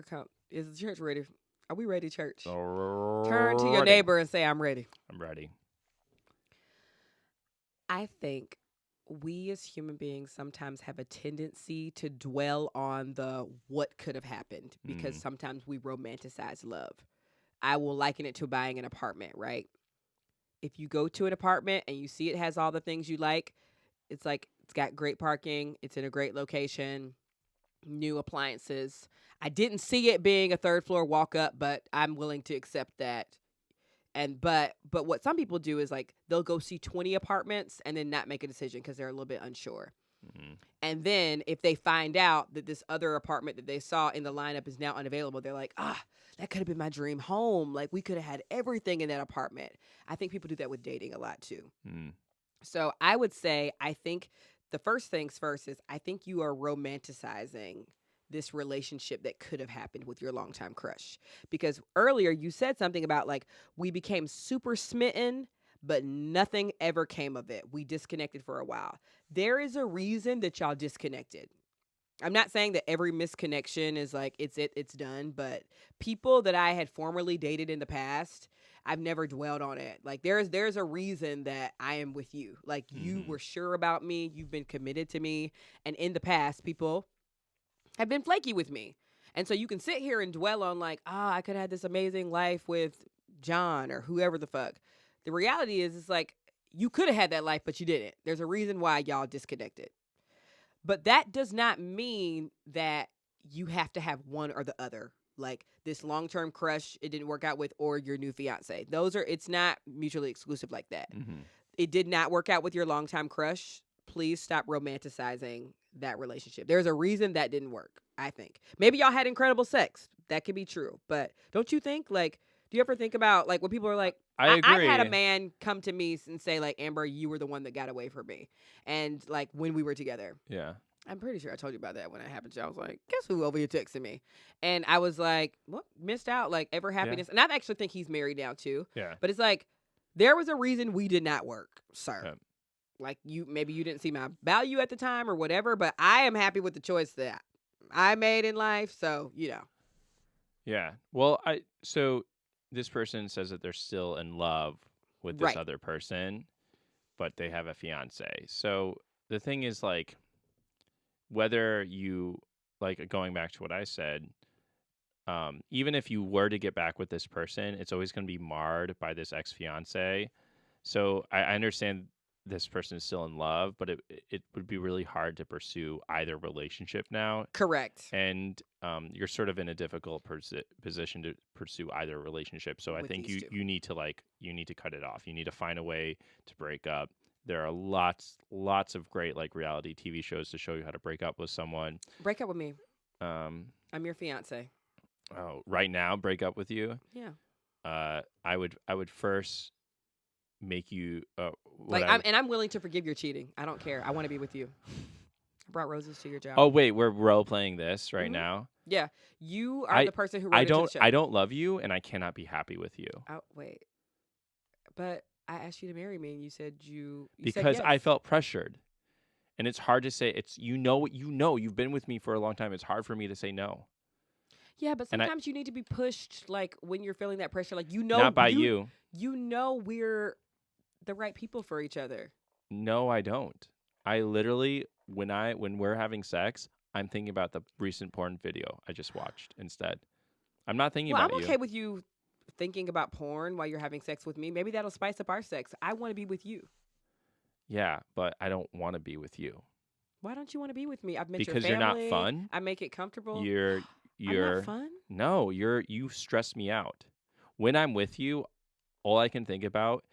come. Is the church ready? Are we ready, church? Alrighty. Turn to your neighbor and say, I'm ready. I'm ready. I think we as human beings sometimes have a tendency to dwell on the what could have happened because sometimes we romanticize love. I will liken it to buying an apartment, right? If you go to an apartment and you see it has all the things you like, it's like it's got great parking, it's in a great location, new appliances. I didn't see it being a third floor walk up, but I'm willing to accept that. But what some people do is like they'll go see 20 apartments and then not make a decision because they're a little bit unsure. Mhm. And then if they find out that this other apartment that they saw in the lineup is now unavailable, they're like, that could have been my dream home. Like, we could have had everything in that apartment. I think people do that with dating a lot too. Mm. So I would say, I think the first things first is I think you are romanticizing this relationship that could have happened with your longtime crush. Because earlier you said something about like, we became super smitten, but nothing ever came of it. We disconnected for a while. There is a reason that y'all disconnected. I'm not saying that every misconnection is like it's done, but people that I had formerly dated in the past, I've never dwelled on it. Like there's a reason that I am with you. Like you were sure about me, you've been committed to me, and in the past people have been flaky with me. And so you can sit here and dwell on like, I could have this amazing life with John or whoever the fuck. The reality is it's like you could have had that life, but you didn't. There's a reason why y'all disconnected. But that does not mean that you have to have one or the other. Like this long-term crush it didn't work out with or your new fiance. It's not mutually exclusive like that. Mhm. It did not work out with your longtime crush. Please stop romanticizing that relationship. There's a reason that didn't work, I think. Maybe y'all had incredible sex. That could be true. But don't you think, like, do you ever think about, like, when people are like, I I've had a agree. man come to me and say, like, Amber, you were the one that got away from me. And, like, when we were together. Yeah. I'm pretty sure I told you about that when it happened to you. I was like, guess who over here texting me? And I was like, what? Missed out, like, ever happiness. And I actually think he's married now, too. Yeah. But it's like, there was a reason we did not work, sir. Yeah. Like maybe you didn't see my value at the time or whatever, but I am happy with the choice that I made in life. So, Yeah. Well, so this person says that they're still in love with this Right. other person, but they have a fiance. So the thing is, like, whether you, like, going back to what I said, even if you were to get back with this person, it's always going to be marred by this ex-fiance. So I understand this person is still in love, but it would be really hard to pursue either relationship now. Correct. And you're sort of in a difficult position to pursue either relationship. So I With think these two. you need to cut it off. You need to find a way to break up. There are lots of great like reality TV shows to show you how to break up with someone. Break up with me. Um, I'm your fiance. right now, break up with you. Yeah. I would first make you I'm willing to forgive your cheating. I don't care. I want to be with you. I brought roses to your job. Oh wait, we're role playing this right Mhm. now. Yeah. You are the person who wrote I it to the don't show. I don't love you, and I cannot be happy with you Oh, wait. But I asked you to marry me, and you said you said because yes. I felt pressured, and it's hard to say. It's what you know. You've been with me for a long time. It's hard for me to say no. Yeah, but And I- sometimes you need to be pushed, like when you're feeling that pressure. Like Not by you. You know we're the right people for each other. No, I don't. I literally when we're having sex, I'm thinking about the recent porn video I just watched instead. I'm not thinking Well, about I'm okay with you thinking about porn while you're having sex with me. Maybe that'll spice up our sex. I want to be with you. Yeah, but I don't want to be with you Why don't you want to be with me? I've met because your you're not family. fun. I make it comfortable. You're I'm not fun. No, you stress me out. When I'm with you, all I can think about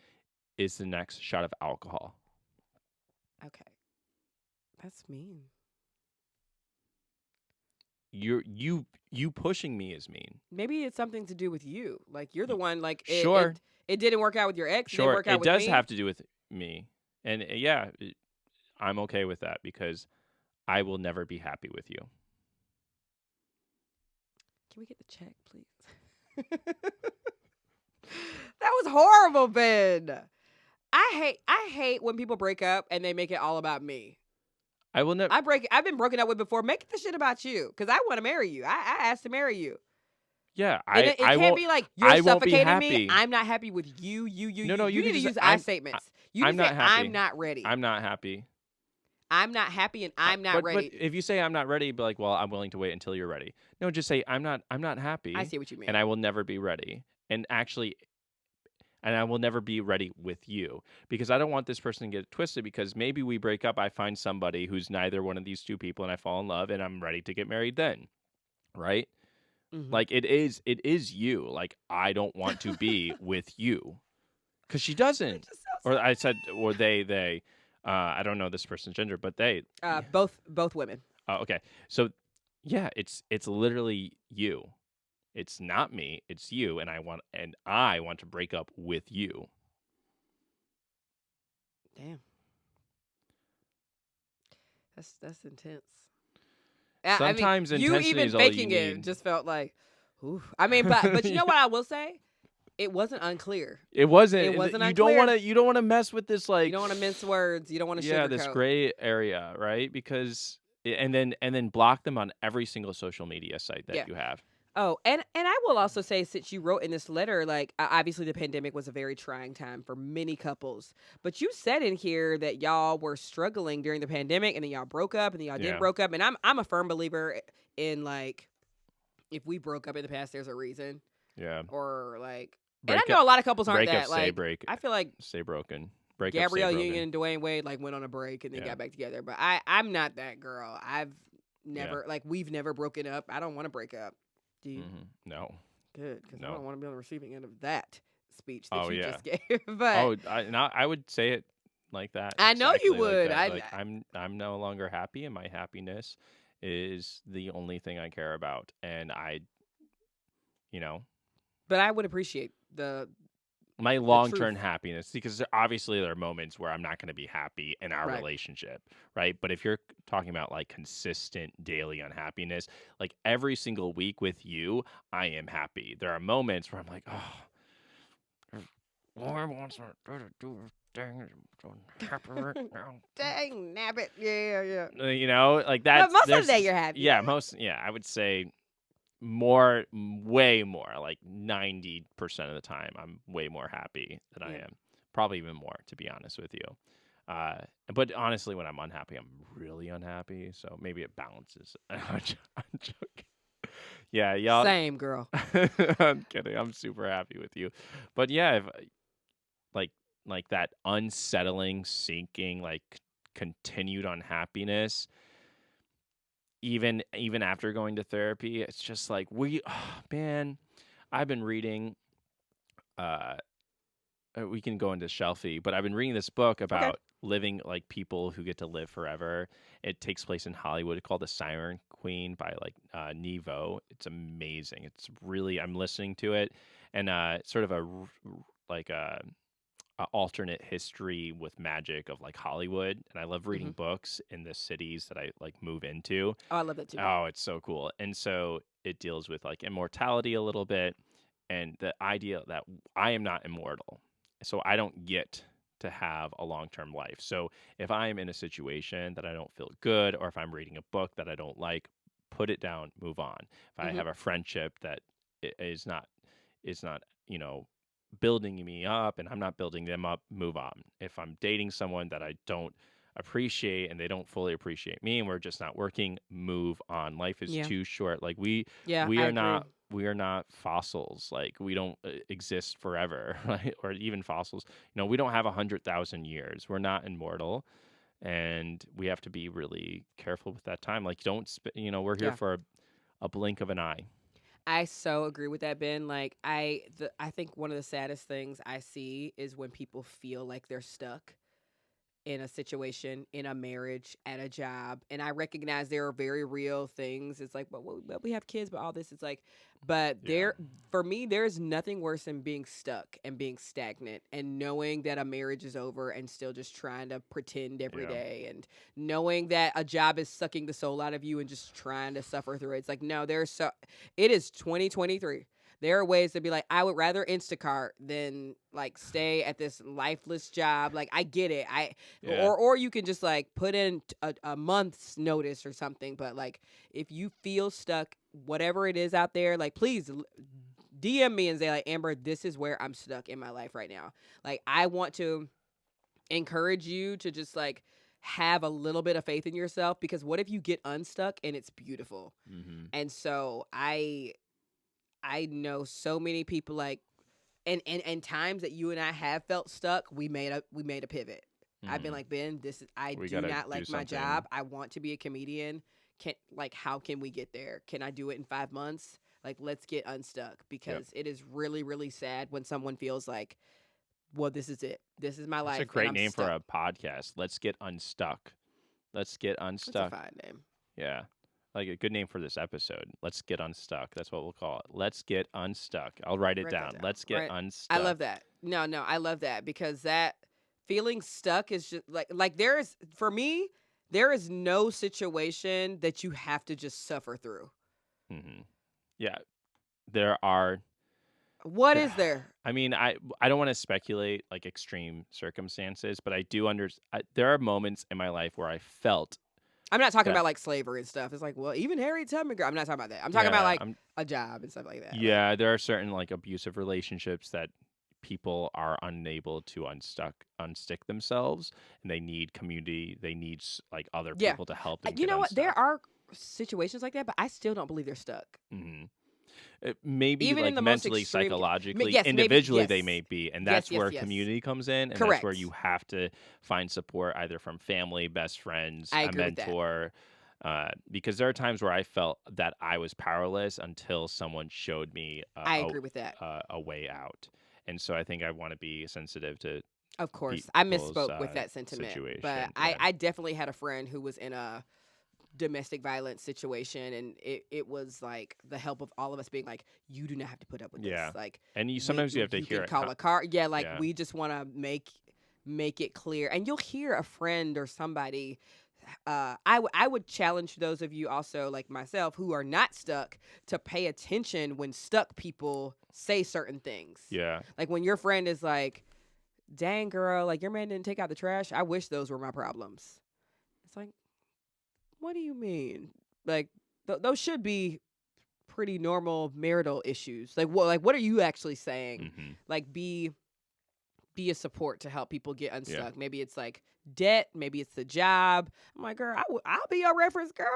is the next shot of alcohol. Okay. That's mean. You pushing me is mean. Maybe it's something to do with you. Like you're the one. Like Sure. It didn't work out with your ex. It didn't Sure, work out it with does me. have to do with me. And I'm okay with that because I will never be happy with you. Can we get the check, please? That was horrible, Ben. I hate when people break up and they make it all about me. I will never. I've been broken up with before. Make the shit about you because I want to marry you. I asked to marry you. Yeah, And it I can't won't. be like you're I won't be suffocating me. happy. I'm not happy with you. No, You you need to can just use say, I statements. You I'm need to not say happy. I'm not ready. I'm not happy. I'm not happy and I'm not but, ready. But if you say I'm not ready, be like, well, I'm willing to wait until you're ready. No, just say I'm not happy. I see what you mean. And I will never be ready. And I will never be ready with you because I don't want this person to get twisted because maybe we break up, I find somebody who's neither one of these two people and I fall in love and I'm ready to get married then. Right? Mhm. Like it is you. Like I don't want to be with you. Cuz she doesn't. It just sounds Or I said or they I don't know this person's gender, but they. Both women. Oh, okay. So, yeah, it's literally you. It's not me. It's you, and I want to break up with you. Damn. That's intense. I mean, Sometimes you intensity even is all you faking it need. just felt like, ooh. I mean, but you know what I will say? It wasn't unclear. It wasn't. It wasn't You don't unclear. want to. You don't want to mess with this You don't want to mince words. You don't want to yeah, this sugarcoat. gray area, right? Because and then block them on every single social media site that Yeah. you have. Oh, and I will also say, since you wrote in this letter, like obviously the pandemic was a very trying time for many couples, but you said in here that y'all were struggling during the pandemic, and then y'all broke up, and then y'all Yeah. didn't broke up, and I'm a firm believer in like if we broke up in the past, there's a reason, Yeah. or like, Break and I know a lot of couples aren't break up, that stay like. break, I feel like stay broken. Break up, Gabrielle stay broken. Union and Dwayne Wade like went on a break and then Yeah. got back together, but I'm not that girl. I've never like we've never broken up. I don't want to break up. Do you? No. Good, because I No. don't want to be on the receiving end of that speech that Oh, you yeah. just gave. But I would say it like that. I know you exactly like would. that. Like I'm no longer happy, and my happiness is the only thing I care about. And but I would appreciate my long-term truth. happiness, because obviously there are moments where I'm not going to be happy in our Right. relationship, right? But if you're talking about like consistent daily unhappiness, like every single week with you, I am happy. There are moments where I'm like, oh, Lauren wants to do this thing. I'm so happy right now. Dang, nabbit. Yeah. Like that. But most of the day you're happy. Yeah, I would say way more, like 90% of the time, I'm way more happy than I am. Probably even more, to be honest with you. But honestly, when I'm unhappy, I'm really unhappy. So maybe it balances. I'm joking. Yeah, y'all. Same, girl. I'm kidding. I'm super happy with you. But yeah, if like that unsettling, sinking, like continued unhappiness, even after going to therapy, it's just like man, I've been reading. We can go into shelfie, but I've been reading this book about living like people who get to live forever. It takes place in Hollywood, called The Siren Queen by like Nevo. It's amazing. It's really, I'm listening to it, and sort of a alternate history with magic of like Hollywood. And I love reading books in the cities that I like move into. Oh, I love that too. Oh, it's so cool. And so it deals with like immortality a little bit, and the idea that I am not immortal, so I don't get to have a long-term life. So if I'm in a situation that I don't feel good, or if I'm reading a book that I don't like, put it down, move on. If I have a friendship that is not building me up and I'm not building them up, move on. If I'm dating someone that I don't appreciate and they don't fully appreciate me and we're just not working, move on. Life is too short. Like we are not fossils. Like we don't exist forever, right? Or even fossils. We don't have 100,000 years. We're not immortal, and we have to be really careful with that time. Like we're here for a blink of an eye. I so agree with that, Ben. Like I think one of the saddest things I see is when people feel like they're stuck in a situation, in a marriage, at a job. And I recognize there are very real things. It's like, but we have kids, but all this, it's like, but for me, there's nothing worse than being stuck and being stagnant and knowing that a marriage is over and still just trying to pretend every day, and knowing that a job is sucking the soul out of you and just trying to suffer through it. It's like, no, it is 2023. There are ways to be like, I would rather Instacart than like stay at this lifeless job. Like, I get it. Or you can just like put in a month's notice or something. But like, if you feel stuck, whatever it is out there, like, please DM me and say like, Amber, this is where I'm stuck in my life right now. Like, I want to encourage you to just like have a little bit of faith in yourself, because what if you get unstuck and it's beautiful? And so I know so many people like, and times that you and I have felt stuck, we made a pivot. I've been like, Ben, I do not like my job. I want to be a comedian. How can we get there? Can I do it in 5 months? Like, let's get unstuck, because it is really, really sad when someone feels like well, this is it. This is my life. That's a and great I'm name for stuck. a podcast. Let's get unstuck. Let's get That's a unstuck. fine name. Yeah. Like a good name for this episode. Let's get unstuck. That's what we'll call it. Let's get unstuck. I'll write it Write that down. down. Let's get Right. unstuck. I love that. No, I love that because that feeling stuck is just like there is for me. There is no situation that you have to just suffer through. Hmm. Yeah. There are. What is there? I mean, I don't want to speculate like extreme circumstances, but I do there are moments in my life where I felt. I'm not talking that- about like slavery and stuff. It's like, well, even Harriet Tubman girl. I'm not talking about that. I'm talking about like a job and stuff like that. Yeah, there are certain like abusive relationships that people are unable to unstick themselves, and they need community. They need like other Yeah. people to help them. You know what? There Unstuck. are situations like that, but I still don't believe they're stuck. Mm-hmm. Maybe Even in like the most mentally, extreme- psychologically, yes, maybe- individually, yes. they may be, and Yes, that's where yes. community comes in, and that's where Correct. you have to find support either from family, best friends, I a agree with that. mentor. Because there are times where I felt that I was powerless until someone showed me I agree with that. a way out, and so I think I want to be sensitive to. Of course, I people's, misspoke with that sentiment, situation, but yeah. I definitely had a friend who was in a domestic violence situation, and it was like the help of all of us being like, you do not have to put up with Yeah. this. Like, And sometimes you have to you hear can it. call a car. Yeah, like Yeah. we just want to make it clear, and you'll hear a friend or somebody. I would challenge those of you also like myself who are not stuck to pay attention when stuck people say certain things. Yeah. Like when your friend is like, dang girl, like your man didn't take out the trash. I wish those were my problems. It's like, what do you mean? Like those should be pretty normal marital issues. Like what are you actually saying? Hmm. Like be a support to help people get unstuck. Maybe it's like debt, maybe it's the job. I'm like, girl, I'll be your reference girl.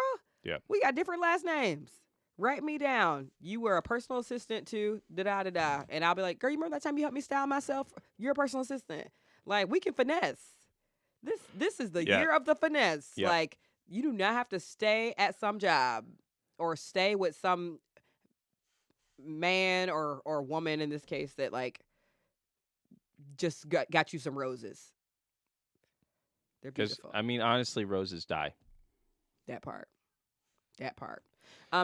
Yeah. We got different last names. Write me down. You were a personal assistant to da-da-da-da. And I'll be like, girl, you remember that time you helped me style myself? You're a personal assistant. Like, we can finesse. This is the Yeah. year of the finesse. Yeah. Like, you do not have to stay at some job or stay with some man or woman in this case that, like, just got you some roses. They're Because beautiful. I mean, honestly, roses die. That part.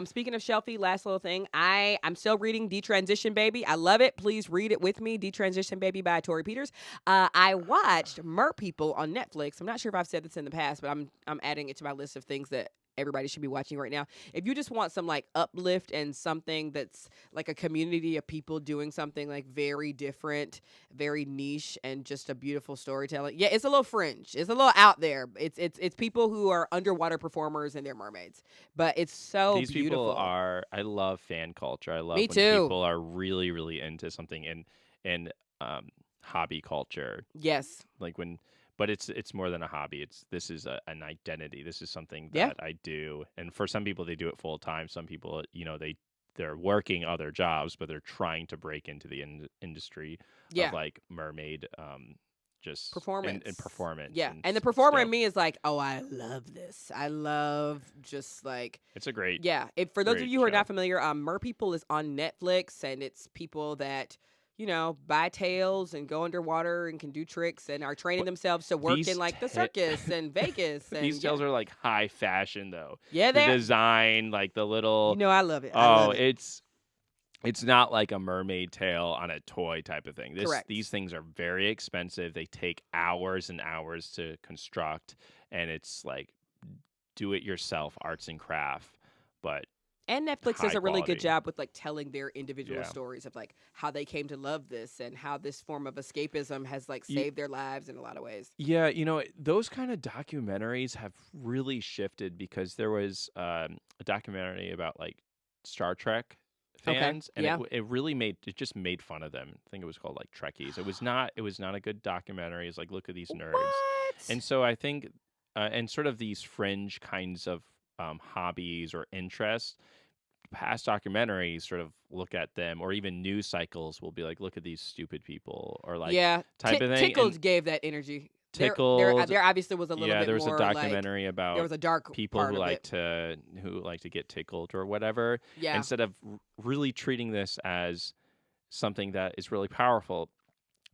Speaking of Shelfie, last little thing. I'm still reading Detransition Baby. I love it. Please read it with me. Detransition Baby by Torrey Peters. I watched MerPeople on Netflix. I'm not sure if I've said this in the past, but I'm adding it to my list of things that everybody should be watching right now. If you just want some like uplift and something that's like a community of people doing something like very different, very niche, and just a beautiful storytelling. Yeah, it's a little fringe. It's a little out there. It's people who are underwater performers and they're mermaids. But it's so These beautiful. people are. I love fan culture. I love Me when too. people are really, really into something in hobby culture. Yes. Like when. But it's more than a hobby. This is an identity. This is something that Yeah. I do. And for some people, they do it full time. Some people, they're working other jobs, but they're trying to break into the industry of like mermaid, just Performance. and performance. Yeah. And the performer in stuff. me is like, oh, I love this. I love just like. It's a great. Yeah. For those of great you who are show. not familiar, MerPeople is on Netflix, and it's people that, buy tails and go underwater and can do tricks and are training themselves to work These in like the circus and Vegas. And These tails are like high fashion though. yeah, The they. design, like the little. I love it. I love it. It's not like a mermaid tail on a toy type of thing. Correct. These things are very expensive. They take hours and hours to construct, and it's like do it yourself arts and craft. But And Netflix does high a really good quality. job with like telling their individual Yeah. stories of like how they came to love this and how this form of escapism has like Ye- saved their lives in a lot of ways. yeah, those kind of documentaries have really shifted because there was a documentary about like Star Trek Okay, fans, and yeah. it just made fun of them. I think it was called like Trekkies. It was not a good documentary. It's like, look at these nerds. What? And so I think, and sort of these fringe kinds of hobbies or interests, past documentaries sort of look at them, or even news cycles will be like, look at these stupid people, or like yeah, type of thing. Tickled And gave that energy. Tickled, There obviously was a little bit there was more a documentary like, about there was a dark people part who of like it. to get tickled or whatever. Yeah, Instead of really treating this as something that is really powerful.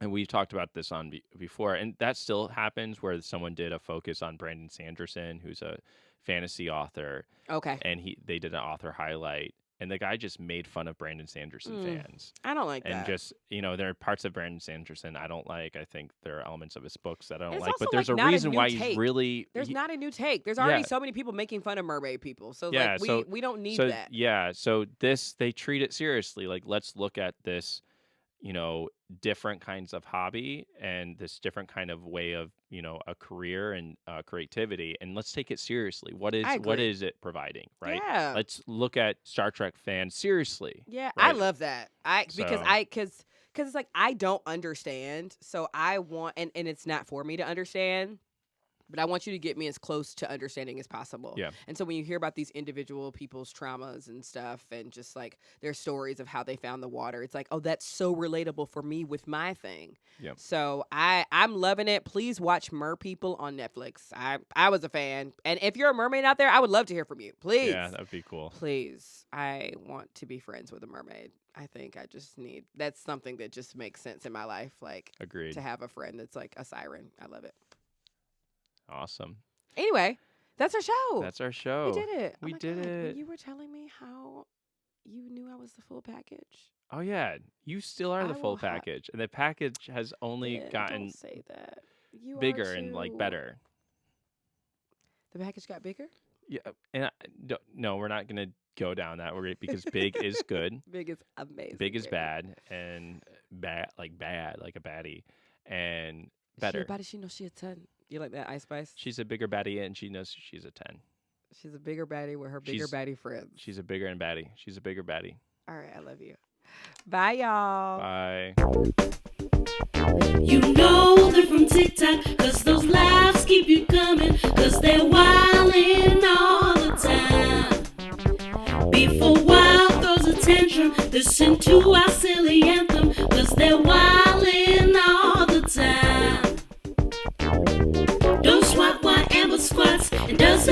and we've talked about this on before, and that still happens where someone did a focus on Brandon Sanderson, who's a fantasy author, Okay. and they did an author highlight, and the guy just made fun of Brandon Sanderson fans. I don't like And that. just, there are parts of Brandon Sanderson I don't like. I think there are elements of his books that I don't It's like. also, But there's like, a not a reason new why take. he's really. There's not a new take. There's already Yeah. so many people making fun of mermaid people. So Yeah, like we don't need so that. yeah, so they treat it seriously. Like, let's look at this, different kinds of hobby and this different kind of way of a career and creativity, and let's take it seriously. What I agree. is it providing, right? Yeah. Let's look at Star Trek fans seriously. Yeah, I right? love that. Because it's like I don't understand, so I want and it's not for me to understand, but I want you to get me as close to understanding as possible. Yeah. And so when you hear about these individual people's traumas and stuff and just like their stories of how they found the water, it's like, oh, that's so relatable for me with my thing. Yeah. So I'm loving it. Please watch MerPeople on Netflix. I was a fan. And if you're a mermaid out there, I would love to hear from you. Please. Yeah, that'd be cool. Please. I want to be friends with a mermaid. I think I just that's something that just makes sense in my life. Like, Agreed. to have a friend that's like a siren. I love it. Awesome. Anyway, that's our show. That's our show. We did it. We my did God. it. When you were telling me how you knew I was the full package. Oh yeah, you still are I the full will ha- package, and the package has only Ben, gotten don't say that. You bigger are and like too. better. The package got bigger? Yeah, and no, we're not gonna go down that route because big is good, Big is amazing. big is baby. bad, and bad like a baddie, and She better. a baddie, she knows she a 10. You like that, Ice Spice? She's a bigger baddie, and she knows she's a 10. She's a bigger baddie with her bigger She's- baddie friends. She's a bigger baddie. She's a bigger baddie. All right, I love you. Bye, y'all. Bye. You know they're from TikTok, cause those laughs keep you coming, cause they're wildin' all the time. Before Wild throws a tantrum, listen to our silly anthem, cause they're wildin' all the time. Don't squat while Amber squats, and does